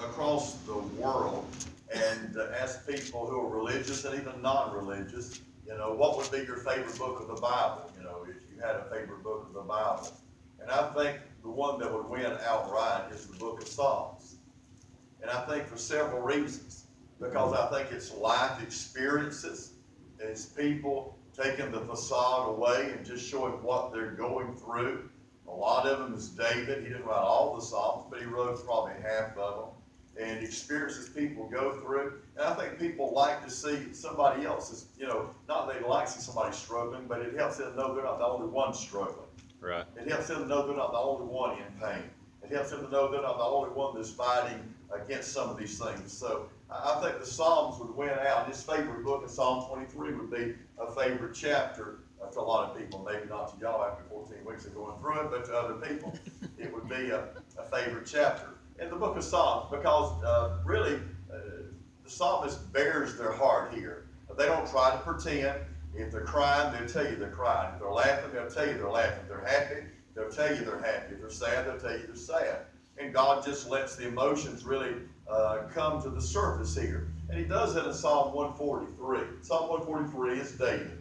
across the world and ask people who are religious and even non-religious, what would be your favorite book of the Bible? If you had a favorite book of the Bible. And I think the one that would win outright is the book of Psalms. And I think for several reasons. Because I think it's life experiences. It's people taking the facade away and just showing what they're going through. A lot of them is David. He didn't write all the Psalms, but he wrote probably half of them. And experiences people go through. And I think people like to see somebody else's, not that they like to see somebody struggling, but it helps them know they're not the only one struggling. Right. It helps them to know they're not the only one in pain. It helps them to know they're not the only one that's fighting against some of these things. So I think the Psalms would win out. His favorite book in Psalm 23 would be a favorite chapter to a lot of people. Maybe not to y'all after 14 weeks of going through it, but to other people, it would be a favorite chapter in the book of Psalms, because really the psalmist bears their heart here. They don't try to pretend. If they're crying, they'll tell you they're crying. If they're laughing, they'll tell you they're laughing. If they're happy, they'll tell you they're happy. If they're sad, they'll tell you they're sad. And God just lets the emotions really come to the surface here. And he does it in Psalm 143. Psalm 143 is David.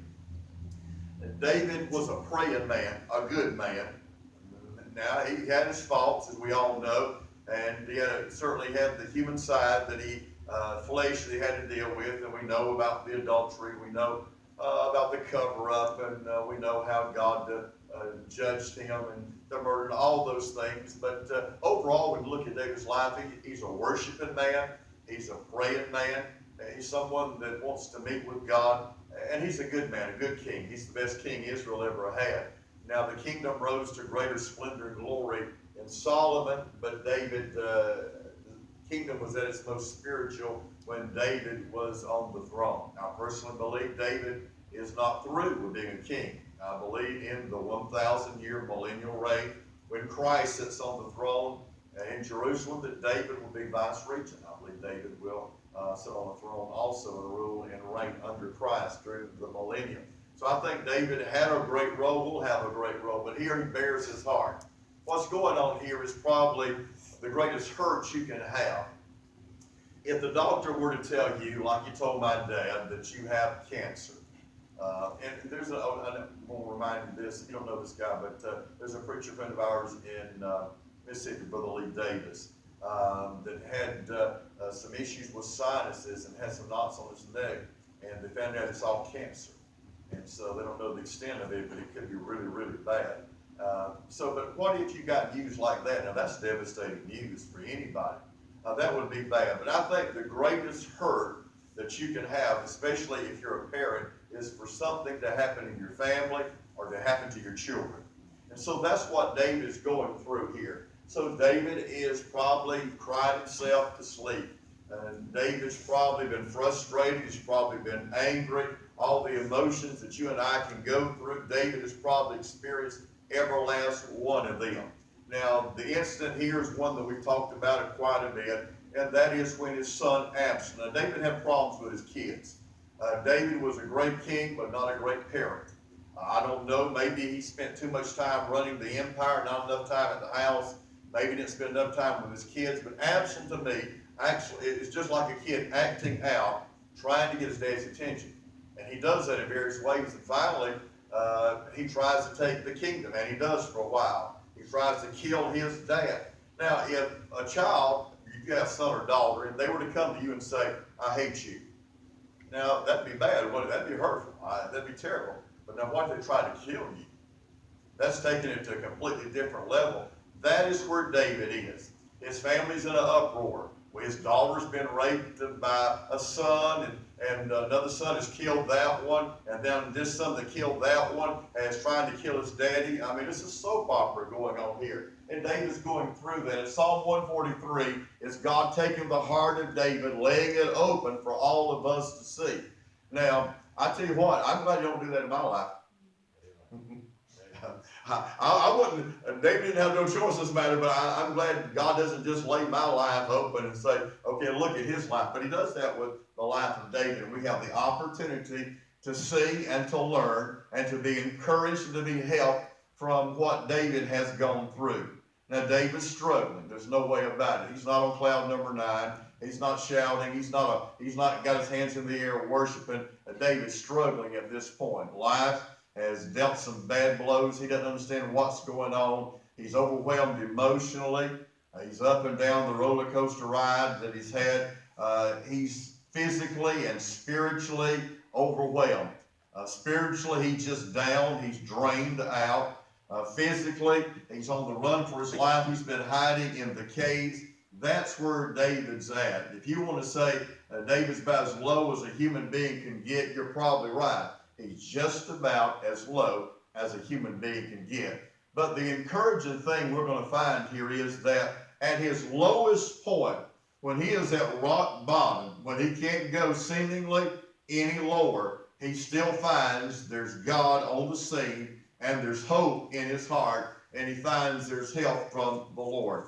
And David was a praying man, a good man. Now, he had his faults, as we all know, and he certainly had the human side that flesh that he had to deal with, and we know about the adultery, we know about the cover-up, and we know how God judged him and the murder and all those things. But overall, when you look at David's life, he's a worshiping man, he's a praying man, he's someone that wants to meet with God, and he's a good man, a good king. He's the best king Israel ever had. Now, the kingdom rose to greater splendor and glory in Solomon, but David, the kingdom was at its most spiritual when David was on the throne. I personally believe David is not through with being a king. I believe in the 1,000-year millennial reign when Christ sits on the throne in Jerusalem, that David will be vice regent. I believe David will sit on the throne also and rule and reign under Christ during the millennium. So I think David had a great role, will have a great role, but here he bears his heart. What's going on here is probably the greatest hurt you can have. If the doctor were to tell you, like you told my dad, that you have cancer, and there's I'm going to remind you this, if you don't know this guy, but there's a preacher friend of ours in Mississippi, Brother Lee Davis, that had some issues with sinuses and had some knots on his neck, and they found out it's all cancer. And so they don't know the extent of it, but it could be really, really bad. But what if you got news like that? Now, that's devastating news for anybody. That would be bad. But I think the greatest hurt that you can have, especially if you're a parent, is for something to happen in your family or to happen to your children. And so that's what David is going through here. So David is probably cried himself to sleep. And David's probably been frustrated. He's probably been angry. All the emotions that you and I can go through, David has probably experienced every last one of them. Now, the incident here is one that we've talked about it quite a bit, and that is when his son Absalom. Now, David had problems with his kids. David was a great king, but not a great parent. I don't know, maybe he spent too much time running the empire, not enough time at the house. Maybe he didn't spend enough time with his kids, but Absalom to me, actually, it's just like a kid acting out, trying to get his dad's attention. And he does that in various ways, and finally, he tries to take the kingdom, and he does for a while. He tries to kill his dad. Now, if a child, you have a son or daughter, and they were to come to you and say, I hate you. Now, that'd be bad. That'd be hurtful. That'd be terrible. But now, what if they try to kill you? That's taking it to a completely different level. That is where David is. His family's in an uproar. His daughter's been raped by a son, and another son has killed that one, and then this son that killed that one is trying to kill his daddy. I mean, it's a soap opera going on here. And David's going through that. And Psalm 143 is God taking the heart of David, laying it open for all of us to see. Now, I tell you what, I'm glad you don't do that in my life. I wouldn't, David didn't have no choice in this matter, but I'm glad God doesn't just lay my life open and say, okay, look at his life. But he does that with the life of David. And we have the opportunity to see and to learn and to be encouraged and to be helped from what David has gone through. Now David's struggling. There's no way about it. He's not on cloud number 9. He's not shouting. He's not got his hands in the air worshiping. David's struggling at this point. Life has dealt some bad blows. He doesn't understand what's going on. He's overwhelmed emotionally. He's up and down the roller coaster ride that he's had. He's physically and spiritually overwhelmed. Spiritually, he's just down. He's drained out. Physically, he's on the run for his life. He's been hiding in the caves. That's where David's at. If you want to say David's about as low as a human being can get, you're probably right. He's just about as low as a human being can get. But the encouraging thing we're going to find here is that at his lowest point, when he is at rock bottom, when he can't go seemingly any lower, he still finds there's God on the scene and there's hope in his heart, and he finds there's help from the Lord.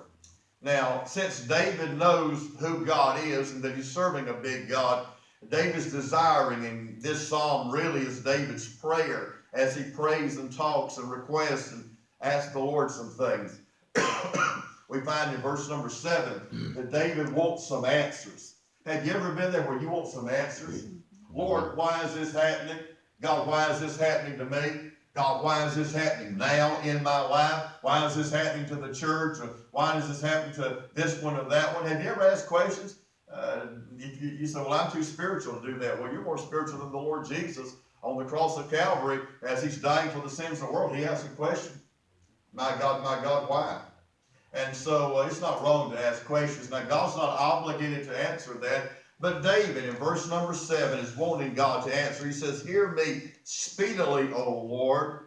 Now, since David knows who God is and that he's serving a big God, David's desiring, and this psalm really is David's prayer as he prays and talks and requests and asks the Lord some things. We find in verse number 7 that David wants some answers. Have you ever been there where you want some answers? Lord, why is this happening? God, why is this happening to me? God, why is this happening now in my life? Why is this happening to the church? Or why does this happen to this one or that one? Have you ever asked questions? You say, well, I'm too spiritual to do that. Well, you're more spiritual than the Lord Jesus on the cross of Calvary as he's dying for the sins of the world. He asked a question, my God, why? And so it's not wrong to ask questions. Now, God's not obligated to answer that. But David, in verse number 7, is wanting God to answer. He says, hear me speedily, O Lord.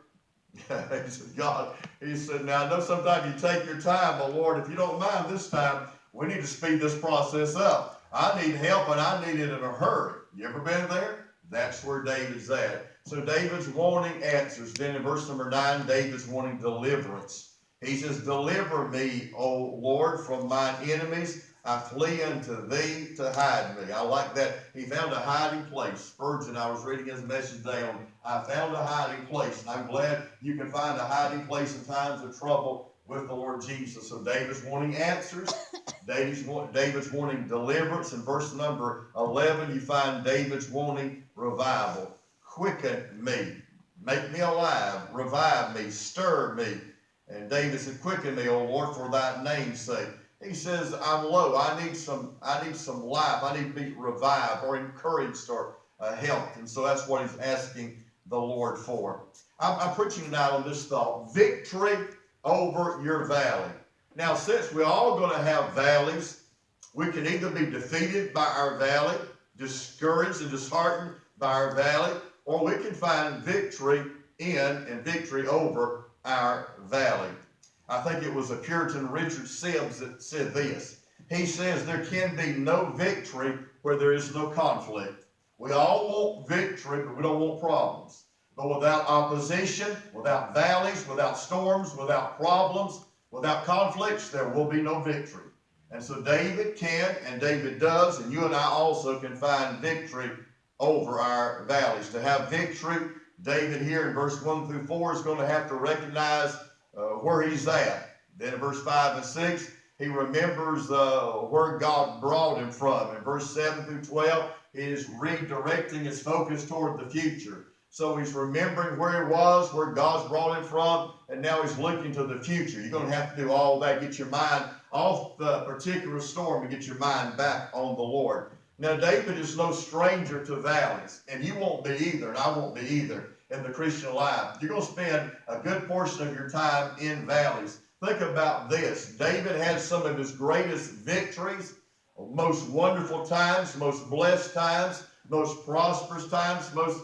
He said, God, he said, now I know sometimes you take your time, but Lord, if you don't mind this time, we need to speed this process up. I need help, and I need it in a hurry. You ever been there? That's where David's at. So David's wanting answers. Then in verse number 9, David's wanting deliverance. He says, deliver me, O Lord, from mine enemies. I flee unto thee to hide me. I like that. He found a hiding place. Spurgeon, I was reading his message today on, I found a hiding place. And I'm glad you can find a hiding place in times of trouble with the Lord Jesus. So David's wanting answers. David's wanting deliverance. In verse number 11, you find David's wanting revival. Quicken me. Make me alive. Revive me. Stir me. And David said, quicken me, O Lord, for thy name's sake. He says, I'm low. I need some life. I need to be revived or encouraged or helped. And so that's what he's asking the Lord for. I'm preaching tonight on this thought, victory over your valley. Now, since we're all going to have valleys, we can either be defeated by our valley, discouraged and disheartened by our valley, or we can find victory in and victory over our valley. I think it was a Puritan, Richard Sibbs, that said this. He says there can be no victory where there is no conflict. We all want victory, but we don't want problems. But without opposition, without valleys, without storms, without problems, without conflicts, there will be no victory. And so David can, and David does, and you and I also can find victory over our valleys. To have victory, David here in verse 1 through 4 is going to have to recognize where he's at. Then in verse 5 and 6, he remembers where God brought him from. In verse 7 through 12, he is redirecting his focus toward the future. So he's remembering where he was, where God's brought him from, and now he's looking to the future. You're going to have to do all that, get your mind off the particular storm and get your mind back on the Lord. Now, David is no stranger to valleys, and you won't be either, and I won't be either in the Christian life. You're going to spend a good portion of your time in valleys. Think about this. David had some of his greatest victories, most wonderful times, most blessed times, most prosperous times, most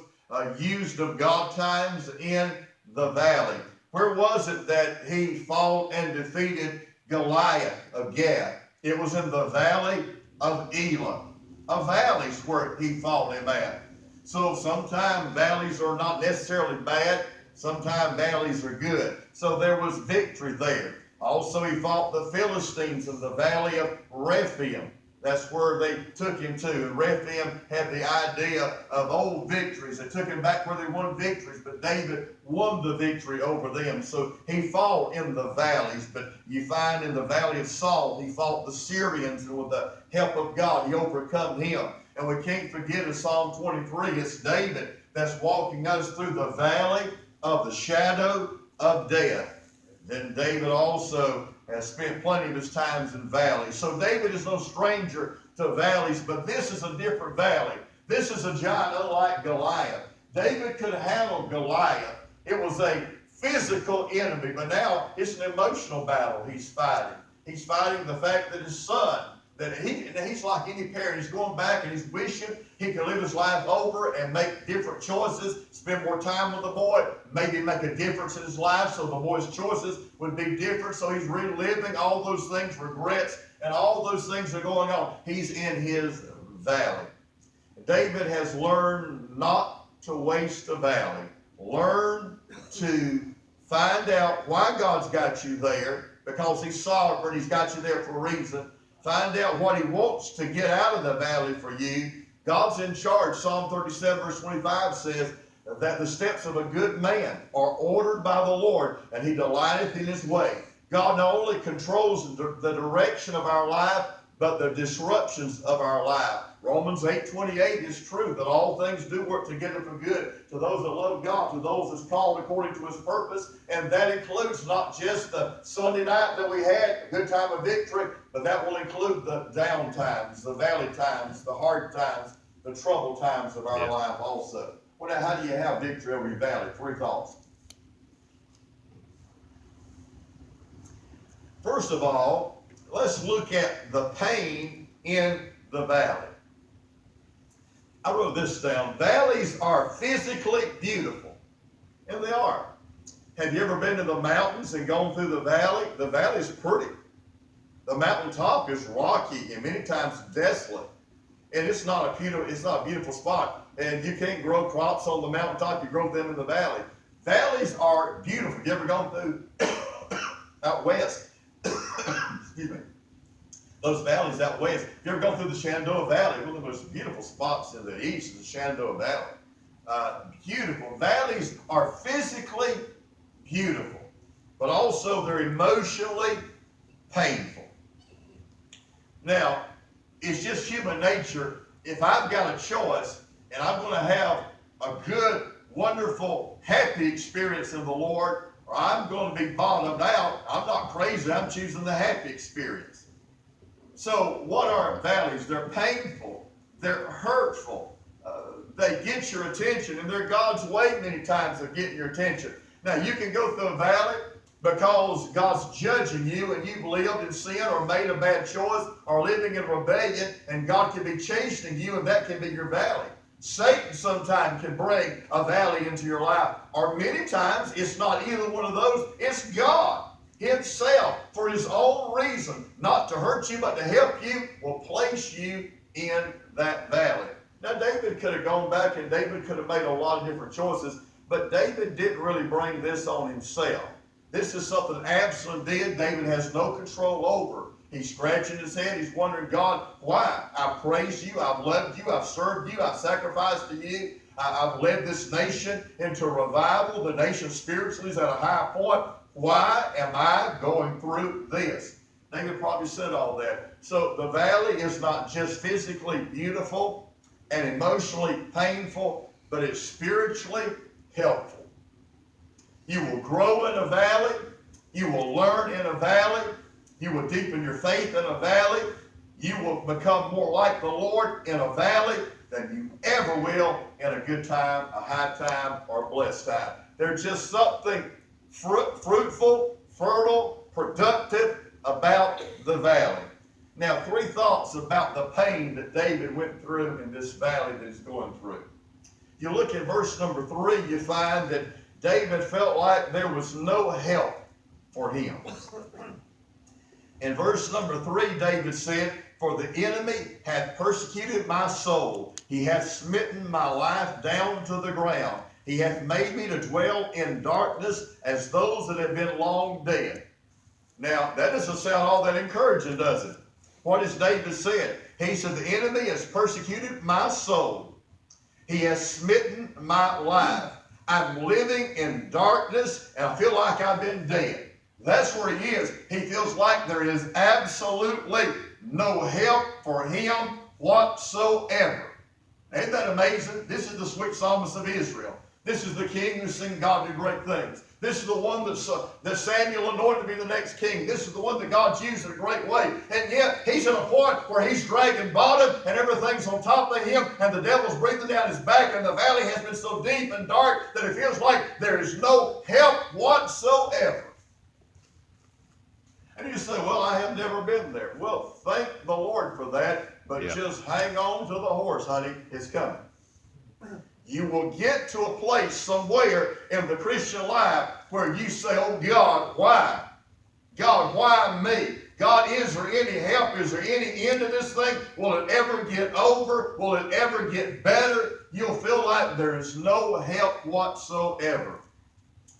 used of God times in the valley. Where was it that he fought and defeated Goliath of Gath? It was in the valley of Elah. A valley's where he fought him at. So sometimes valleys are not necessarily bad. Sometimes valleys are good. So there was victory there. Also, he fought the Philistines in the valley of Rephaim. That's where they took him to. And Rephaim had the idea of old victories. They took him back where they won victories, but David won the victory over them. So he fought in the valleys, but you find in the valley of Saul, he fought the Syrians, and with the help of God, he overcome him. And we can't forget in Psalm 23, it's David that's walking us through the valley of the shadow of death. Then David also has spent plenty of his times in valleys. So David is no stranger to valleys, but this is a different valley. This is a giant unlike Goliath. David could handle Goliath. It was a physical enemy, but now it's an emotional battle he's fighting. He's fighting the fact that his son, that he's like any parent, he's going back and he's wishing he could live his life over and make different choices, spend more time with the boy, maybe make a difference in his life so the boy's choices would be different. So he's reliving all those things, regrets, and all those things are going on. He's in his valley. David has learned not to waste a valley. Learn to find out why God's got you there, because he's sovereign, he's got you there for a reason. Find out what he wants to get out of the valley for you. God's in charge. Psalm 37 verse 25 says that the steps of a good man are ordered by the Lord, and he delighteth in his way. God not only controls the direction of our life, but the disruptions of our life. Romans 8:28 is true, that all things do work together for good to those that love God, to those that's called according to his purpose. And that includes not just the Sunday night that we had, a good time of victory, but that will include the down times, the valley times, the hard times, the troubled times of our life also. Well, now, how do you have victory over your valley? 3 thoughts. First of all, let's look at the pain in the valley. I wrote this down. Valleys are physically beautiful, and they are. Have you ever been to the mountains and gone through the valley? The valley's pretty. The mountaintop is rocky and many times desolate, and it's not a beautiful spot. And you can't grow crops on the mountaintop; you grow them in the valley. Valleys are beautiful. Have you ever gone through out west? Excuse me. Those valleys out west. If you ever gone through the Shenandoah Valley, one of the most beautiful spots in the east is the Shenandoah Valley. Beautiful. Valleys are physically beautiful, but also they're emotionally painful. Now, it's just human nature. If I've got a choice and I'm going to have a good, wonderful, happy experience in the Lord, or I'm going to be bottomed out, I'm not crazy. I'm choosing the happy experience. So what are valleys? They're painful. They're hurtful. They get your attention, and they're God's way many times of getting your attention. Now, you can go through a valley because God's judging you, and you've lived in sin or made a bad choice or living in rebellion, and God can be chastening you, and that can be your valley. Satan sometimes can bring a valley into your life, or many times it's not either one of those. It's God himself, for his own reason, not to hurt you but to help you, will place you in that valley. Now, David could have gone back and David could have made a lot of different choices, but David didn't really bring this on himself. This is something Absalom did. David has no control over. He's scratching his head. He's wondering, God, why? I praise you. I've loved you. I've served you. I've sacrificed to you. I've led this nation into revival. The nation spiritually is at a high point. Why am I going through this? David probably said all that. So the valley is not just physically beautiful and emotionally painful, but it's spiritually helpful. You will grow in a valley. You will learn in a valley. You will deepen your faith in a valley. You will become more like the Lord in a valley than you ever will in a good time, a high time, or a blessed time. There's just something fruitful, fertile, productive about the valley. Now, 3 thoughts about the pain that David went through in this valley that he's going through. You look at verse number 3, you find that David felt like there was no help for him. In verse number 3, David said, "For the enemy hath persecuted my soul. He hath smitten my life down to the ground. He hath made me to dwell in darkness as those that have been long dead." Now, that doesn't sound all that encouraging, does it? What has David said? He said, the enemy has persecuted my soul. He has smitten my life. I'm living in darkness and I feel like I've been dead. That's where he is. He feels like there is absolutely no help for him whatsoever. Ain't that amazing? This is the sweet psalmist of Israel. This is the king who's seen God do great things. This is the one that Samuel anointed to be the next king. This is the one that God's used in a great way. And yet, he's at a point where he's dragging bottom and everything's on top of him and the devil's breathing down his back and the valley has been so deep and dark that it feels like there is no help whatsoever. And you say, well, I have never been there. Well, thank the Lord for that, but just hang on to the horse, honey. It's coming. You will get to a place somewhere in the Christian life where you say, oh God, why? God, why me? God, is there any help? Is there any end to this thing? Will it ever get over? Will it ever get better? You'll feel like there is no help whatsoever.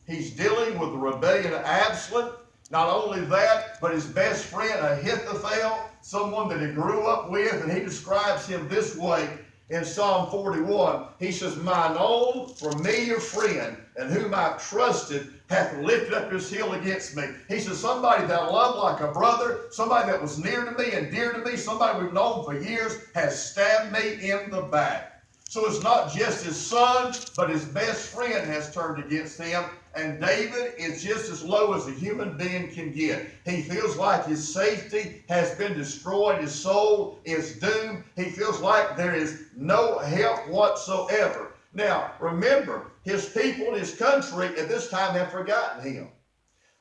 He's dealing with the rebellion of Absalom. Not only that, but his best friend Ahithophel, someone that he grew up with, and he describes him this way in Psalm 41. He says, mine own familiar friend, and whom I trusted, hath lifted up his heel against me. He says, somebody that I love like a brother, somebody that was near to me and dear to me, somebody we've known for years, has stabbed me in the back. So it's not just his son, but his best friend has turned against him. And David is just as low as a human being can get. He feels like his safety has been destroyed. His soul is doomed. He feels like there is no help whatsoever. Now, remember, his people and his country at this time have forgotten him.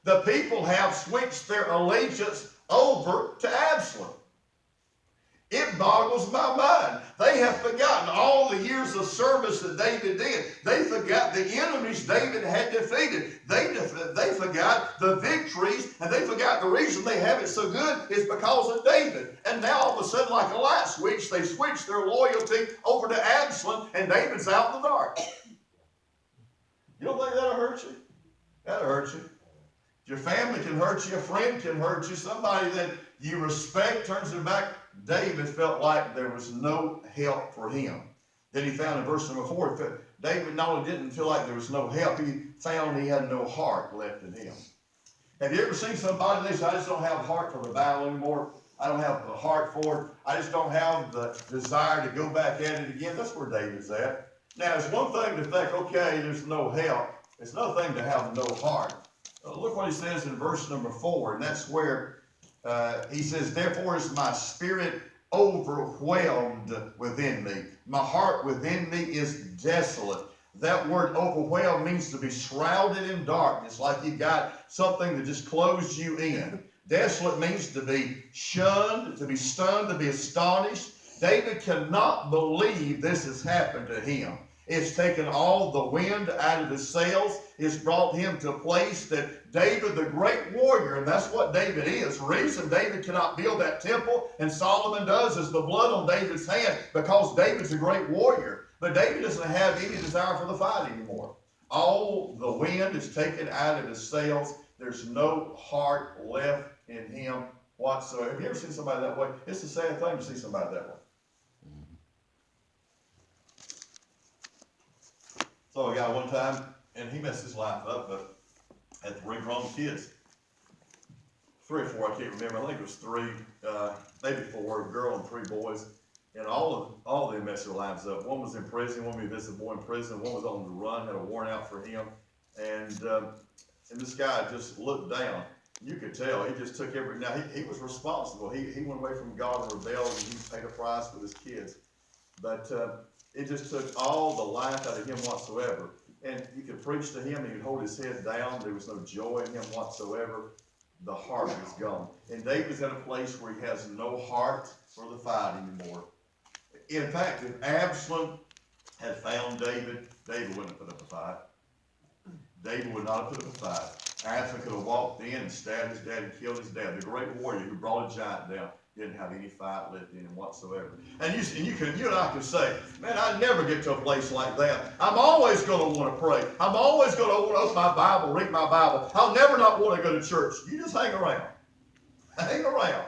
The people have switched their allegiance over to Absalom. It boggles my mind. They have forgotten all the years of service that David did. They forgot the enemies David had defeated. They forgot the victories, and they forgot the reason they have it so good is because of David. And now all of a sudden, like a light switch, they switched their loyalty over to Absalom, and David's out in the dark. You don't think that'll hurt you? That'll hurt you. Your family can hurt you. A friend can hurt you. Somebody that you respect turns their back. David felt like there was no help for him. Then he found in verse number 4, David not only didn't feel like there was no help, he found he had no heart left in him. Have you ever seen somebody that says, I just don't have a heart for the battle anymore? I don't have the heart for it. I just don't have the desire to go back at it again. That's where David's at. Now, it's one thing to think, okay, there's no help. It's another thing to have no heart. Look what he says in verse number 4, and that's where he says, therefore is my spirit overwhelmed within me. My heart within me is desolate. That word overwhelmed means to be shrouded in darkness, like you got something that just closed you in. Desolate means to be shunned, to be stunned, to be astonished. David cannot believe this has happened to him. It's taken all the wind out of his sails. It's brought him to a place that David, the great warrior, and that's what David is. The reason David cannot build that temple, and Solomon does, is the blood on David's hand, because David's a great warrior. But David doesn't have any desire for the fight anymore. All the wind is taken out of his sails. There's no heart left in him whatsoever. Have you ever seen somebody that way? It's a sad thing to see somebody that way. So a guy one time, and he messed his life up, but had 3 grown kids. 3 or 4, I can't remember. I think it was 3, maybe 4, a girl and 3 boys. And all of them messed their lives up. One was in prison. One of them visited a boy in prison. One was on the run, had a warrant out for him. And this guy just looked down. You could tell he just took every. Now he was responsible. He went away from God and rebelled, and he paid a price with his kids. But it just took all the life out of him whatsoever. And you could preach to him, he would hold his head down. There was no joy in him whatsoever. The heart was gone. And David's at a place where he has no heart for the fight anymore. In fact, if Absalom had found David, David wouldn't have put up a fight. David would not have put up a fight. Absalom could have walked in and stabbed his dad and killed his dad. The great warrior who brought a giant down didn't have any fight left in him whatsoever. And you and I can say, man, I never get to a place like that. I'm always going to want to pray. I'm always going to want to open my Bible, read my Bible. I'll never not want to go to church. You just hang around. Hang around.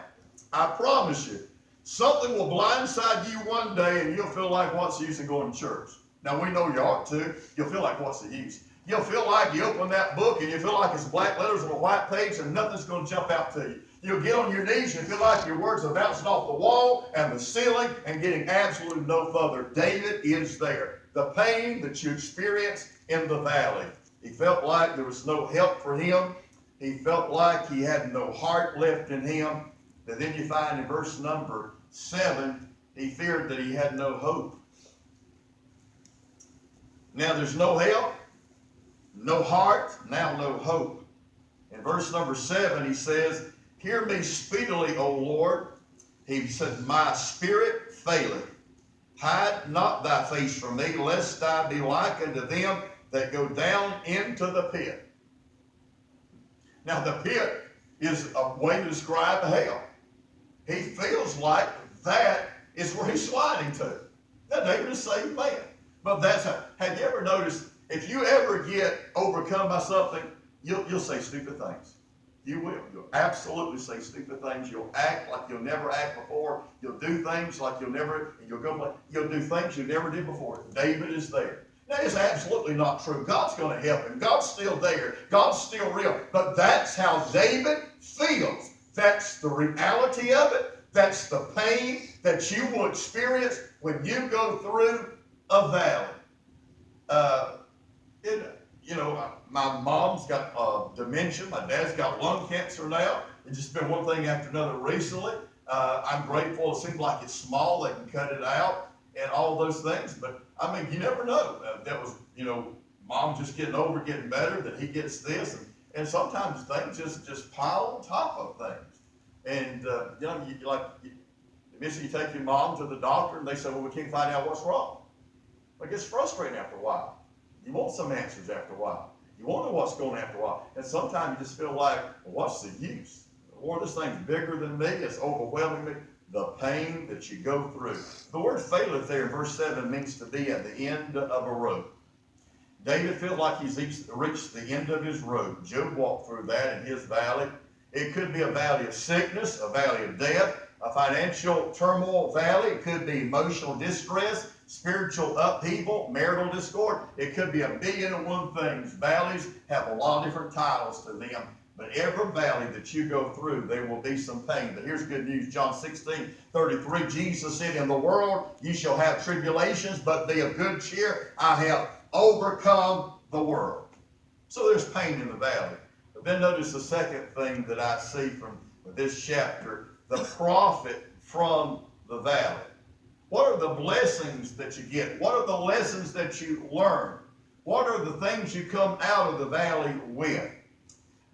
I promise you. Something will blindside you one day and you'll feel like, what's the use in going to church? Now we know you ought to. You'll feel like, what's the use? You'll feel like you open that book and you feel like it's black letters on a white page and nothing's going to jump out to you. You'll get on your knees and feel like your words are bouncing off the wall and the ceiling and getting absolutely no further. David is there. The pain that you experience in the valley. He felt like there was no help for him. He felt like he had no heart left in him. But then you find in verse number 7, he feared that he had no hope. Now there's no help, no heart, now no hope. In verse number 7, he says, hear me speedily, O Lord. He said, my spirit faileth. Hide not thy face from me, lest I be like unto them that go down into the pit. Now the pit is a way to describe hell. He feels like that is where he's sliding to. Now David is a saved man. But that's how, have you ever noticed, if you ever get overcome by something, you'll say stupid things. You will. You'll absolutely say stupid things. You'll act like you'll never act before. You'll do things like you'll do things you never did before. David is there. Now, it's absolutely not true. God's going to help him. God's still there. God's still real. But that's how David feels. That's the reality of it. That's the pain that you will experience when you go through a valley. My mom's got dementia. My dad's got lung cancer now. It's just been one thing after another recently. I'm grateful. It seems like it's small. They can cut it out and all those things. But, I mean, you never know. That was, mom just getting better, that he gets this. And sometimes things just pile on top of things. And, you take your mom to the doctor and they say, well, we can't find out what's wrong. It gets frustrating after a while. You want some answers after a while. You want to know what's going on after a while. And sometimes you just feel like, well, what's the use? Lord, this thing's bigger than me. It's overwhelming me. The pain that you go through. The word faileth there in verse 7 means to be at the end of a road. David felt like he's reached the end of his road. Job walked through that in his valley. It could be a valley of sickness, a valley of death, a financial turmoil valley. It could be emotional distress, spiritual upheaval, marital discord. It could be a billion and one things. Valleys have a lot of different titles to them. But every valley that you go through, there will be some pain. But here's good news. John 16:33, Jesus said, in the world you shall have tribulations, but be of good cheer. I have overcome the world. So there's pain in the valley. But then notice the second thing that I see from this chapter, the profit from the valley. What are the blessings that you get? What are the lessons that you learn? What are the things you come out of the valley with?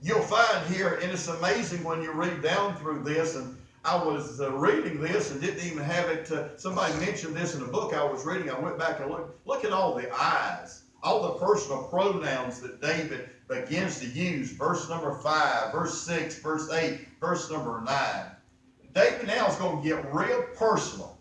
You'll find here, and it's amazing when you read down through this, and I was reading this and didn't even have it, somebody mentioned this in a book I was reading. I went back and look at all the I's, all the personal pronouns that David begins to use. Verse number 5, verse 6, verse 8, verse number 9. David now is going to get real personal,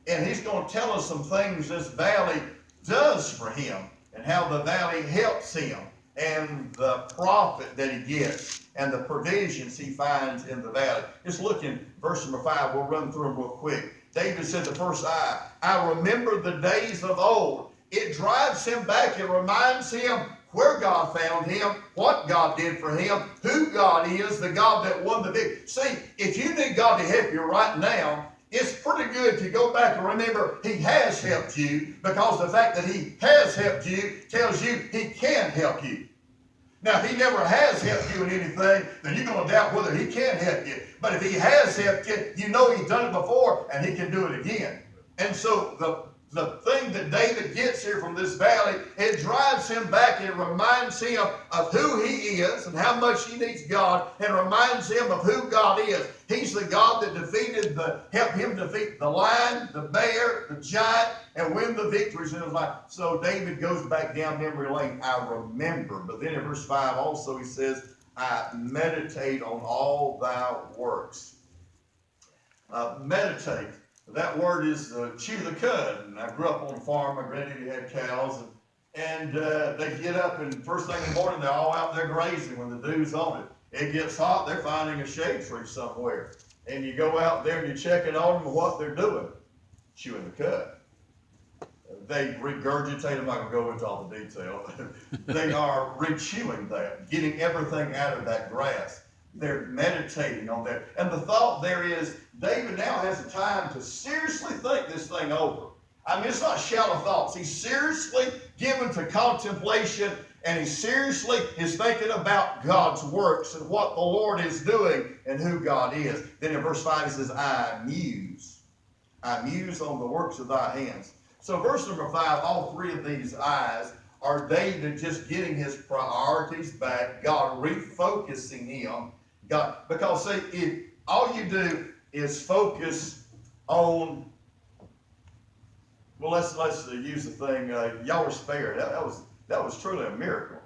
and he's going to tell us some things this valley does for him and how the valley helps him, and the profit that he gets, and the provisions he finds in the valley. Just look in verse number 5. We'll run through them real quick. David said the first I remember the days of old. It drives him back. It reminds him where God found him, what God did for him, who God is, the God that won the victory. See, if you need God to help you right now, it's pretty good to go back and remember He has helped you, because the fact that He has helped you tells you He can help you. Now, if He never has helped you in anything, then you're going to doubt whether He can help you. But if He has helped you, you know He's done it before and He can do it again. And so the thing that David gets here from this valley, it drives him back and it reminds him of who he is and how much he needs God, and reminds him of who God is. He's the God that helped him defeat the lion, the bear, the giant, and win the victories in his life. So David goes back down memory lane. I remember. But then in verse 5 also he says, I meditate on all thy works. Meditate. That word is chew the cud. And I grew up on a farm. My granddaddy had cows, and they get up, and first thing in the morning they're all out there grazing when the dew's on it. It gets hot, they're finding a shade tree somewhere. and you go out there and you're checking on them what they're doing, chewing the cud. They regurgitate, I'm not going to go into all the detail. They are re-chewing that, getting everything out of that grass. They're meditating on that. And the thought there is, David now has the time to seriously think this thing over. I mean, it's not shallow thoughts. He's seriously given to contemplation, and he seriously is thinking about God's works and what the Lord is doing and who God is. Then in verse 5 he says, I muse on the works of thy hands. So verse number 5, all three of these I's are David just getting his priorities back, God refocusing him. God, because see, if all you do is focus on, well, let's use the thing, y'all were spared. That was truly a miracle.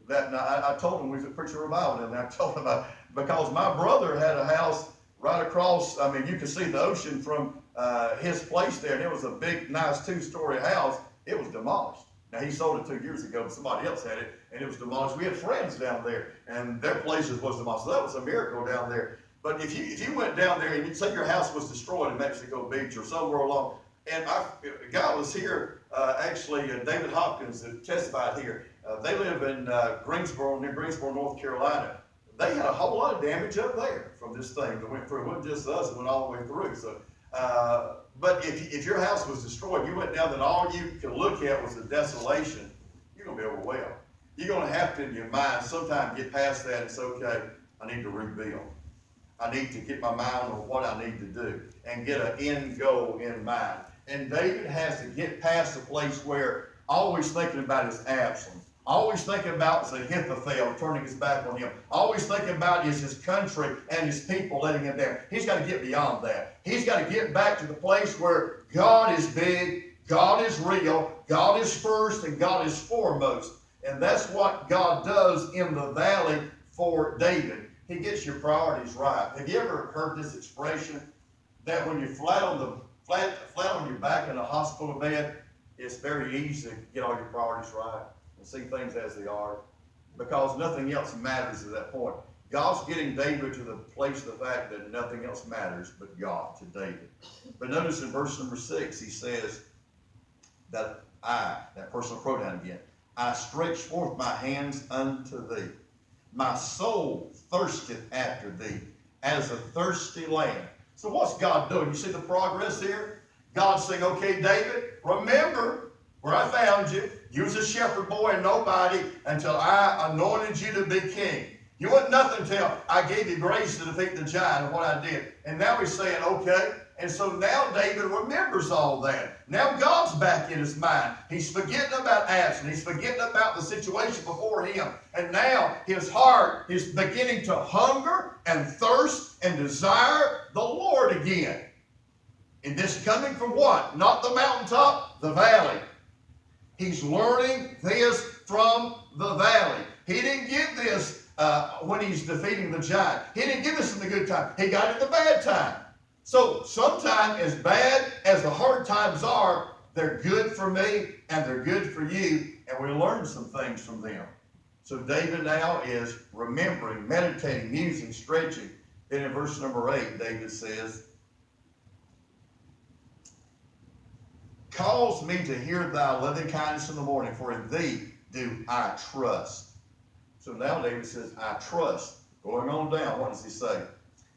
That I told him, we was preaching revival, and I told him about, because my brother had a house right across, I mean, you could see the ocean from his place there, and it was a big, nice 2-story house. It was demolished. Now, he sold it 2 years ago, but somebody else had it, and it was demolished. We had friends down there, and their places was demolished. So that was a miracle down there. But if you went down there, and you'd say your house was destroyed in Mexico Beach or somewhere along, and a guy was here, actually, David Hopkins, that testified here. They live in Greensboro, near Greensboro, North Carolina. They had a whole lot of damage up there from this thing that went through. It wasn't just us, it went all the way through. So, but if your house was destroyed, you went down and all you could look at was the desolation, you're going to be overwhelmed. You're going to have to, in your mind, sometime get past that and say, okay, I need to rebuild. I need to get my mind on what I need to do and get an end goal in mind. And David has to get past the place where always thinking about his Absalom. Always thinking about is Ahithophel turning his back on him. Always thinking about is his country and his people letting him down. He's got to get beyond that. He's got to get back to the place where God is big, God is real, God is first, and God is foremost. And that's what God does in the valley for David. He gets your priorities right. Have you ever heard this expression that when you're flat on your back in a hospital bed, it's very easy to get all your priorities right and see things as they are, because nothing else matters at that point. God's getting David to the place of the fact that nothing else matters but God to David. But notice in verse number 6, he says that that personal pronoun again, I stretch forth my hands unto thee. My soul thirsteth after thee as a thirsty land. So what's God doing? You see the progress here? God's saying, okay, David, remember where I found you. You was a shepherd boy and nobody until I anointed you to be king. You weren't nothing until I gave you grace to defeat the giant and what I did. And now he's saying, okay. And so now David remembers all that. Now God's back in his mind. He's forgetting about Absalom. He's forgetting about the situation before him. And now his heart is beginning to hunger and thirst and desire the Lord again. And this coming from what? Not the mountaintop, the valley. He's learning this from the valley. He didn't get this when he's defeating the giant. He didn't get this in the good time. He got it in the bad time. So sometimes, as bad as the hard times are, they're good for me and they're good for you, and we learn some things from them. So David now is remembering, meditating, musing, stretching. Then in verse number 8, David says, cause me to hear thy loving kindness in the morning, for in thee do I trust. So now David says, I trust. Going on down, what does he say?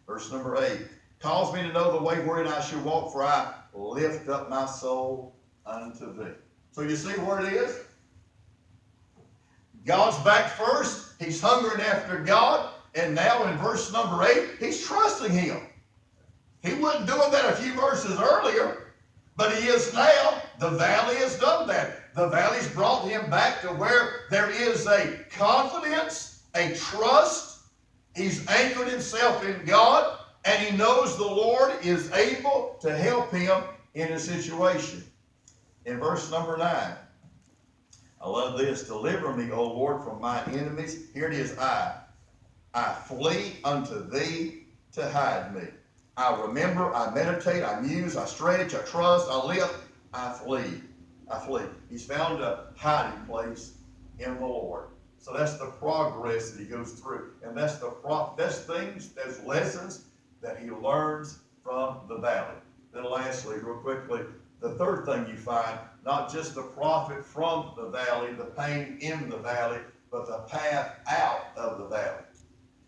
Verse number 8. Cause me to know the way wherein I should walk, for I lift up my soul unto thee. So you see where it is? God's back first. He's hungering after God. And now in verse number 8, he's trusting him. He wasn't doing that a few verses earlier, but he is now. The valley has done that. The valley's brought him back to where there is a confidence, a trust. He's anchored himself in God. And he knows the Lord is able to help him in a situation. In verse number 9, I love this. Deliver me, O Lord, from mine enemies. Here it is, I flee unto thee to hide me. I remember, I meditate, I muse, I stretch, I trust, I lift, I flee. I flee. He's found a hiding place in the Lord. So that's the progress that he goes through. And that's things, there's lessons that he learns from the valley. Then lastly, real quickly, the third thing you find, not just the profit from the valley, the pain in the valley, but the path out of the valley.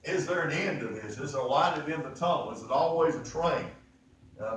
Is there an end to this? Is there light at the end of the tunnel? Is it always a train?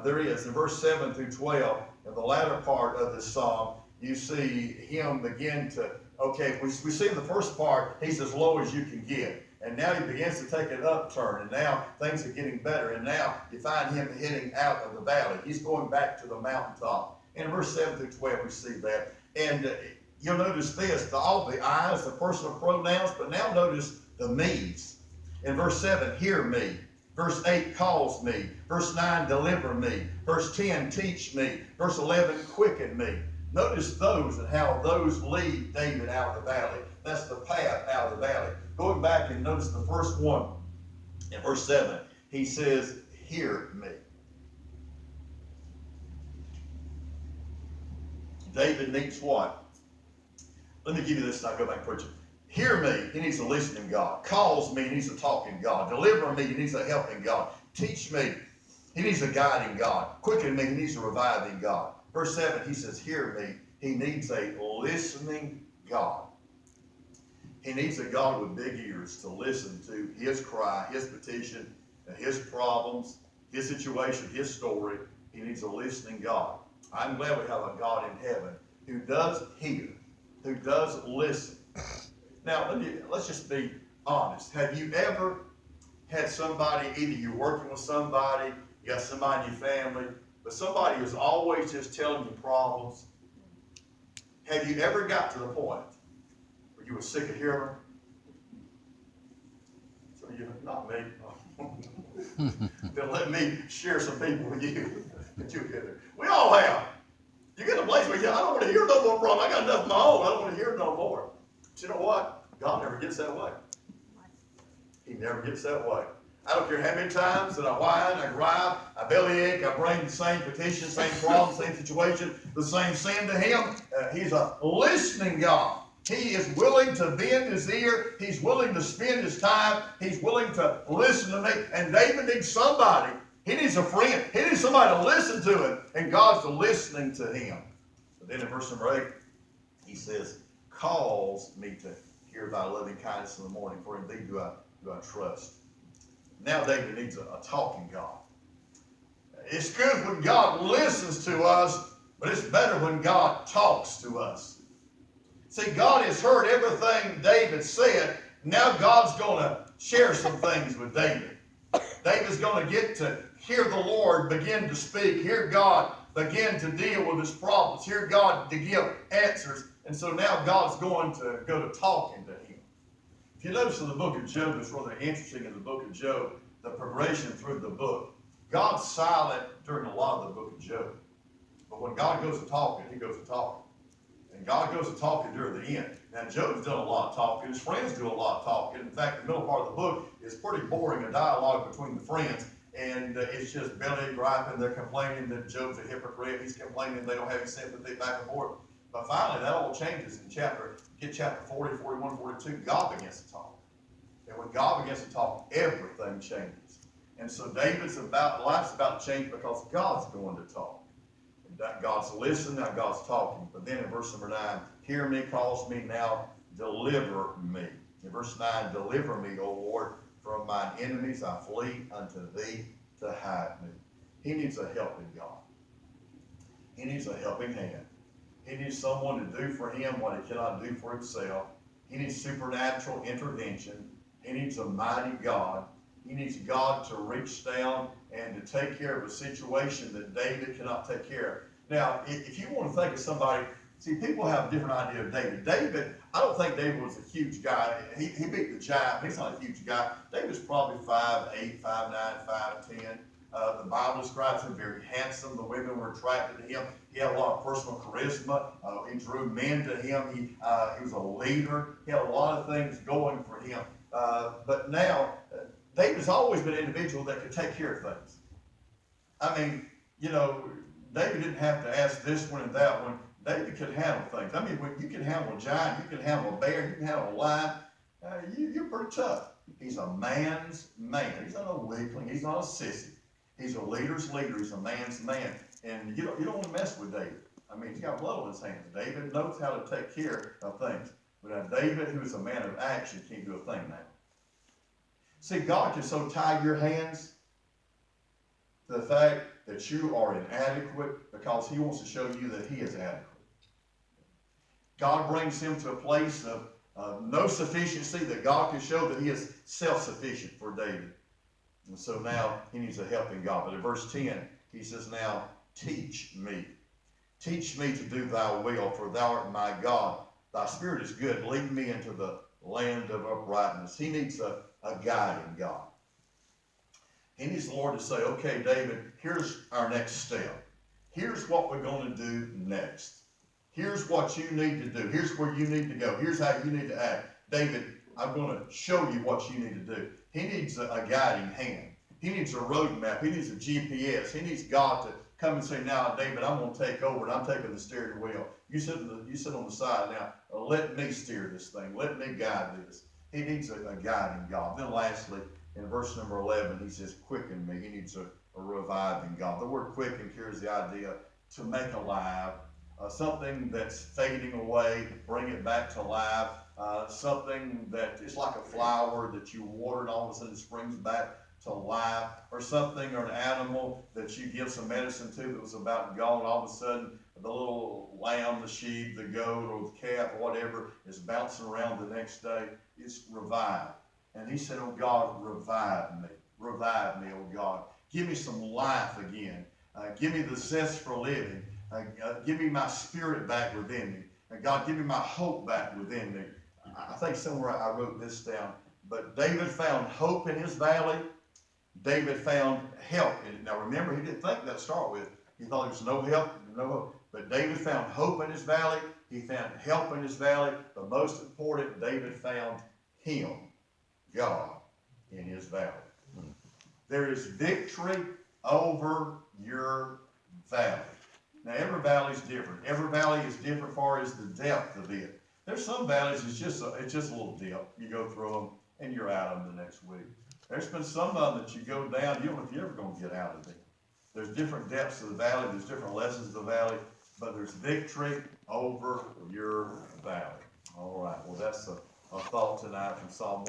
There is. In verse 7 through 12, in the latter part of this psalm, you see him begin to, okay, we see in the first part, he's as low as you can get. And now he begins to take an upturn, and now things are getting better. And now you find him heading out of the valley. He's going back to the mountaintop. In verse 7 through 12, we see that. And you'll notice this, all the I's, the personal pronouns, but now notice the me's. In verse 7, hear me. Verse 8, calls me. Verse 9, deliver me. Verse 10, teach me. Verse 11, quicken me. Notice those and how those lead David out of the valley. That's the path out of the valley. Going back and notice the first one in verse 7, he says, hear me. David needs what? Let me give you this and I'll go back and preach it. Hear me, he needs a listening God. Calls me, he needs a talking God. Deliver me, he needs a helping God. Teach me, he needs a guiding God. Quicken me, he needs a reviving God. Verse 7, he says, hear me, he needs a listening God. He needs a God with big ears to listen to his cry, his petition, his problems, his situation, his story. He needs a listening God. I'm glad we have a God in heaven who does hear, who does listen. Now, let's just be honest. Have you ever had somebody, either you're working with somebody, you got somebody in your family, but somebody who's always just telling you problems? Have you ever got to the point where you were sick of hearing them? So not me. Then let me share some people with you that you'll get there. We all have. You get to a place where I don't want to hear no more problem. I got enough of my own. I don't want to hear no more. But you know what? God never gets that way. He never gets that way. I don't care how many times that I whine, I gripe, I bellyache, I bring the same petition, same problem, same situation, the same sin to him. He's a listening God. He is willing to bend his ear. He's willing to spend his time. He's willing to listen to me. And David needs somebody. He needs a friend. He needs somebody to listen to him. And God's listening to him. But then in verse number 8, he says, calls me to hear thy loving kindness in the morning, for in thee do I trust. Now David needs a talking God. It's good when God listens to us, but it's better when God talks to us. See, God has heard everything David said. Now God's going to share some things with David. David's going to get to hear the Lord begin to speak, hear God begin to deal with his problems, hear God to give answers. And so now God's going to go to talking to him. If you notice in the book of Job, it's rather interesting in the book of Job, the progression through the book. God's silent during a lot of the book of Job. But when God goes to talking, he goes to talking. And God goes to talking during the end. Now, Job's done a lot of talking. His friends do a lot of talking. In fact, the middle part of the book is pretty boring, a dialogue between the friends. And it's just belly griping. They're complaining that Job's a hypocrite. He's complaining they don't have any sympathy back and forth. But finally, that all changes in chapter 40, 41, 42. God begins to talk. And when God begins to talk, everything changes. And so life's about to change because God's going to talk. God's listening, now God's talking. But then in verse number 9, hear me, calls me, now deliver me. In verse 9, deliver me, O Lord, from mine enemies. I flee unto thee to hide me. He needs a helping God. He needs a helping hand. He needs someone to do for him what he cannot do for himself. He needs supernatural intervention. He needs a mighty God. He needs God to reach down and to take care of a situation that David cannot take care of. Now, if you want to think of somebody, see, people have a different idea of David. David, I don't think David was a huge guy. He beat the giant. He's not a huge guy. David's probably 5'8", 5'9", 5'10". The Bible describes him very handsome. The women were attracted to him. He had a lot of personal charisma. He drew men to him. He was a leader. He had a lot of things going for him. But now, David's always been an individual that could take care of things. I mean, David didn't have to ask this one and that one. David could handle things. I mean, when you can handle a giant, you can handle a bear, you can handle a lion. You're pretty tough. He's a man's man. He's not a weakling. He's not a sissy. He's a leader's leader. He's a man's man. And you don't want to mess with David. I mean, he's got blood on his hands. David knows how to take care of things. But David, who is a man of action, can't do a thing now. See, God can so tie your hands to the fact that you are inadequate because he wants to show you that he is adequate. God brings him to a place of no sufficiency, that God can show that he is self-sufficient for David. And so now he needs a helping God. But in verse 10, he says, now teach me. Teach me to do thy will, for thou art my God. Thy spirit is good. Lead me into the land of uprightness. He needs a guiding God. He needs the Lord to say, okay, David, here's our next step. Here's what we're going to do next. Here's what you need to do. Here's where you need to go. Here's how you need to act. David, I'm going to show you what you need to do. He needs a guiding hand. He needs a roadmap. He needs a GPS. He needs God to come and say, now, David, I'm going to take over, and I'm taking the steering wheel. You sit on the side now. Let me steer this thing. Let me guide this. He needs a guiding God. Then lastly, in verse number 11, he says, quicken me. He needs a reviving God. The word quicken carries the idea to make alive. Something that's fading away, bring it back to life. Something that is like a flower that you water and all of a sudden springs back to life. Or something, or an animal that you give some medicine to that was about gone. All of a sudden, the little lamb, the sheep, the goat, or the calf, or whatever, is bouncing around the next day. It's revived. And he said, oh God, revive me. Revive me, oh God. Give me some life again. Give me the zest for living. Give me my spirit back within me. God, give me my hope back within me. I think somewhere I wrote this down. But David found hope in his valley. David found help in it. Now remember, he didn't think that to start with. He thought there was no help, no hope. But David found hope in his valley. He found help in his valley. But most important, David found him, God, in his valley. There is victory over your valley. Now, every valley is different. Every valley is different as far as the depth of it. There's some valleys, it's just a little dip. You go through them, and you're out of them the next week. There's been some of them that you go down, you don't know if you're ever going to get out of them. There's different depths of the valley. There's different lessons of the valley. But there's victory over your valley. All right. Well, that's a thought tonight from Psalm 1.